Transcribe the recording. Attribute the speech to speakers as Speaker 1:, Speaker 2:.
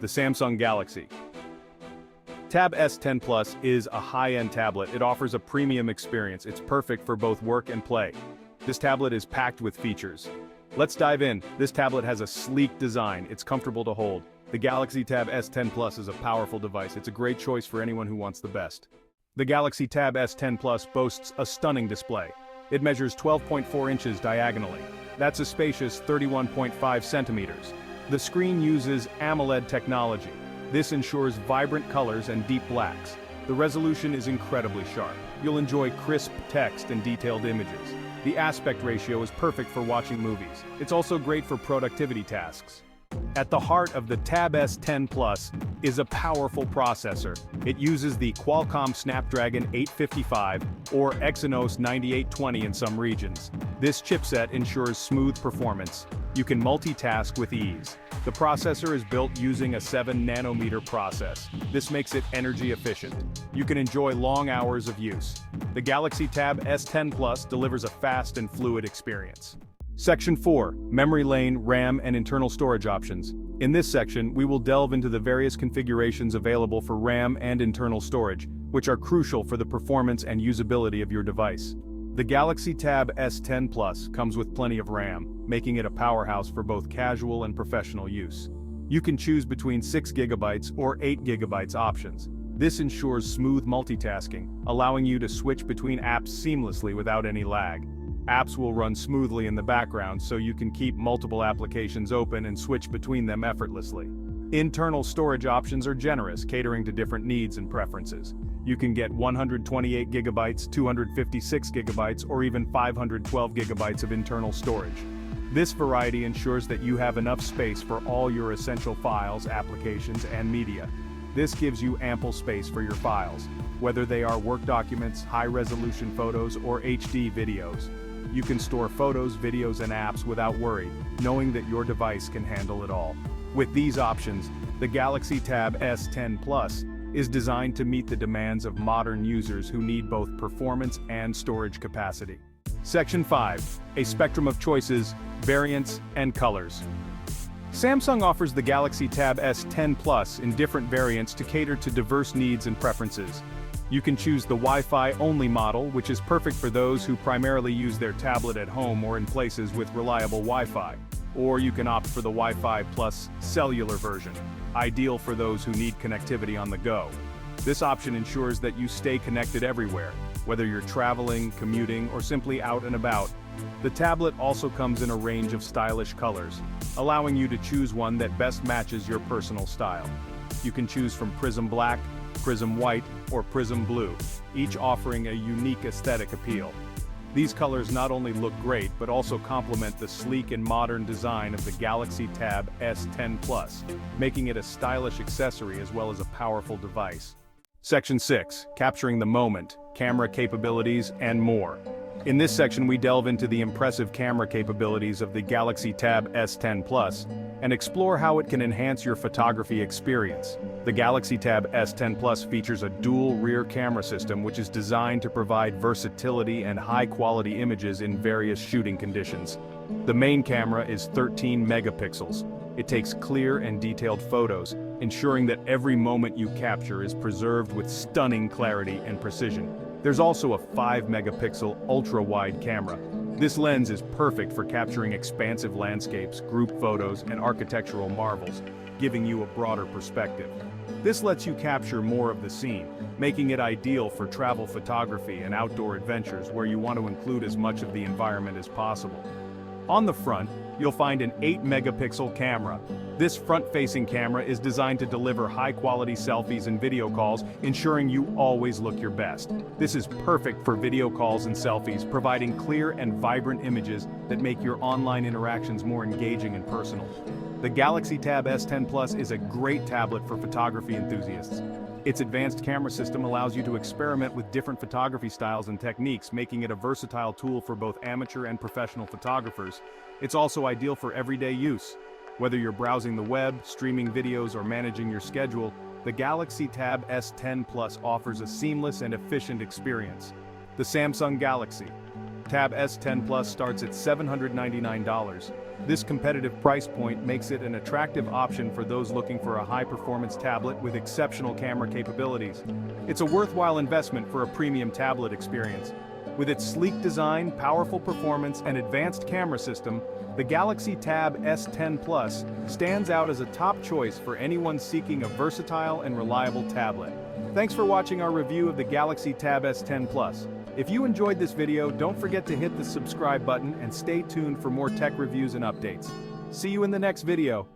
Speaker 1: The Samsung Galaxy Tab S10 Plus is a high-end tablet. It offers a premium experience. It's perfect for both work and play. This tablet is packed with features. Let's dive in. This tablet has a sleek design. It's comfortable to hold. The Galaxy Tab S10 Plus is a powerful device. It's a great choice for anyone who wants the best. The Galaxy Tab S10 Plus boasts a stunning display. It measures 12.4 inches diagonally. That's a spacious 31.5 centimeters. The screen uses AMOLED technology. This ensures vibrant colors and deep blacks. The resolution is incredibly sharp. You'll enjoy crisp text and detailed images. The aspect ratio is perfect for watching movies. It's also great for productivity tasks. At the heart of the Tab S10 Plus is a powerful processor. It uses the Qualcomm Snapdragon 855 or Exynos 9820 in some regions. This chipset ensures smooth performance. You can multitask with ease. The processor is built using a 7-nanometer process. This makes it energy efficient. You can enjoy long hours of use. The Galaxy Tab S10 Plus delivers a fast and fluid experience. Section 4. Memory lane, RAM, and internal storage options. In this section, we will delve into the various configurations available for RAM and internal storage, which are crucial for the performance and usability of your device. The Galaxy Tab S10 Plus comes with plenty of RAM, making it a powerhouse for both casual and professional use. You can choose between 6 GB or 8 GB options. This ensures smooth multitasking, allowing you to switch between apps seamlessly without any lag. Apps will run smoothly in the background so you can keep multiple applications open and switch between them effortlessly. Internal storage options are generous, catering to different needs and preferences. You can get 128 GB, 256 GB, or even 512 GB of internal storage. This variety ensures that you have enough space for all your essential files, applications, and media. This gives you ample space for your files, whether they are work documents, high-resolution photos, or HD videos. You can store photos, videos, and apps without worry, knowing that your device can handle it all. With these options, the Galaxy Tab S10 Plus is designed to meet the demands of modern users who need both performance and storage capacity. Section 5. A spectrum of choices, variants, and colors. Samsung offers the Galaxy Tab S10 Plus in different variants to cater to diverse needs and preferences. You can choose the Wi-Fi only model, which is perfect for those who primarily use their tablet at home or in places with reliable Wi-Fi. Or you can opt for the Wi-Fi plus cellular version, ideal for those who need connectivity on the go. This option ensures that you stay connected everywhere, whether you're traveling, commuting, or simply out and about. The tablet also comes in a range of stylish colors, allowing you to choose one that best matches your personal style. You can choose from Prism Black, Prism White, or Prism Blue, each offering a unique aesthetic appeal. These colors not only look great but also complement the sleek and modern design of the Galaxy Tab S10 Plus, making it a stylish accessory as well as a powerful device. Section 6. Capturing the moment, camera capabilities, and more. In this section we delve into the impressive camera capabilities of the Galaxy Tab S10 Plus and explore how it can enhance your photography experience. The Galaxy Tab S10 Plus features a dual rear camera system which is designed to provide versatility and high-quality images in various shooting conditions. The main camera is 13 megapixels. It takes clear and detailed photos, ensuring that every moment you capture is preserved with stunning clarity and precision. There's also a 5-megapixel ultra-wide camera. This lens is perfect for capturing expansive landscapes, group photos, and architectural marvels, giving you a broader perspective. This lets you capture more of the scene, making it ideal for travel photography and outdoor adventures where you want to include as much of the environment as possible. On the front, you'll find an 8-megapixel camera. This front-facing camera is designed to deliver high-quality selfies and video calls, ensuring you always look your best. This is perfect for video calls and selfies, providing clear and vibrant images that make your online interactions more engaging and personal. The Galaxy Tab S10 Plus is a great tablet for photography enthusiasts. Its advanced camera system allows you to experiment with different photography styles and techniques, making it a versatile tool for both amateur and professional photographers. It's also ideal for everyday use. Whether you're browsing the web, streaming videos, or managing your schedule, the Galaxy Tab S10 Plus offers a seamless and efficient experience. The Samsung Galaxy Tab S10 Plus starts at $799, This competitive price point makes it an attractive option for those looking for a high-performance tablet with exceptional camera capabilities. It's a worthwhile investment for a premium tablet experience. With its sleek design, powerful performance, and advanced camera system, the Galaxy Tab S10 Plus stands out as a top choice for anyone seeking a versatile and reliable tablet. Thanks for watching our review of the Galaxy Tab S10 Plus. If you enjoyed this video, don't forget to hit the subscribe button and stay tuned for more tech reviews and updates. See you in the next video.